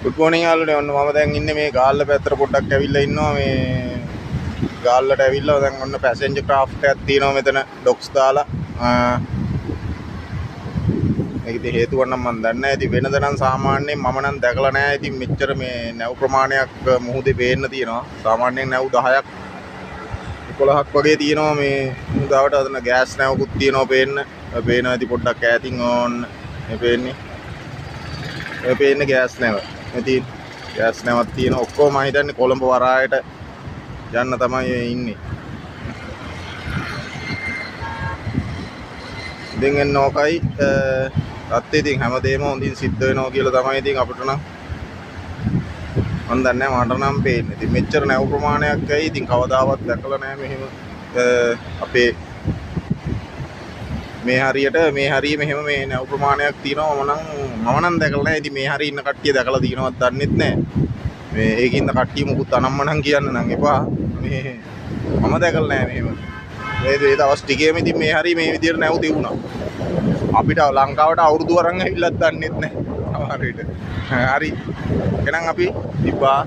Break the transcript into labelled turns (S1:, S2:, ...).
S1: Good morning යාළුවනේ. ඔන්න මම දැන් ඉන්නේ මේ ගාල්ල පැත්තට පොඩ්ඩක් ඇවිල්ලා ඉන්නවා මේ ගාල්ලට ඇවිල්ලා දැන් ඔන්න පැසෙන්ජර් ක්‍රාෆ්ට් එකක් තියෙනවා මෙතන ඩොක්ස් දාලා. ඒක ඉතින් හේතුව නම් මම දන්නේ නැහැ. ඉතින් වෙනද නම් සාමාන්‍යයෙන් මම නම් දැකලා නැහැ. ඉතින් මෙච්චර මේ නැව් ප්‍රමාණයක් මුහුදේ පේන්න තියෙනවා. සාමාන්‍යයෙන් නැව් 10ක් 11ක් වගේ තියෙනවා මේ මුහුදාවට. අතන ගෑස් නැවකුත් තියෙනවා පේන්න. පේනවා ඉතින් පොඩ්ඩක් ඈතින් ඕන්න මේ පේන්නේ. ඒ පේන්නේ ගෑස් නැව. ඉතින් ගෑස් නැවක් තියෙන ඔක්කොම මම හිතන්නේ කොළඹ වරායට යන්න තමයි ඉන්නේ. ඉතින් එන්න ඕකයි අත්තේ ඉතින් හැමදේම හොඳින් සිද්ධ වෙනවා කියලා තමයි ඉතින් අපිට නම් මම දන්නේ නැහැ මට නම් පේන්නේ. ඉතින් මෙච්චර නැව ප්‍රමාණයක් ඇයි ඉතින් කවදාවත් දැකලා නැහැ මෙහෙම අපේ මේ හරියේ මෙහෙම මේ නැව් ප්‍රමාණයක් තියෙනවා මම නම් දැකලා නැහැ. ඉතින් මේ හරිය ඉන්න කට්ටිය දැකලා තියෙනවද දන්නෙත් නැහැ. මේ ඒකින්ද කට්ටිය මුකුත් අනම්මනම් කියන්න නම් එපා. මේ මම දැකලා නැහැ මෙහෙම. මේ දවස් ටිකේම ඉතින් මේ හරිය මේ විදියට නැව් තිබුණා. අපිට ලංකාවට අවුරුදු වරන් ඇවිල්ලත් දන්නෙත් නැහැ. සමහර විට. හරි. එහෙනම් අපි ඉබ්බා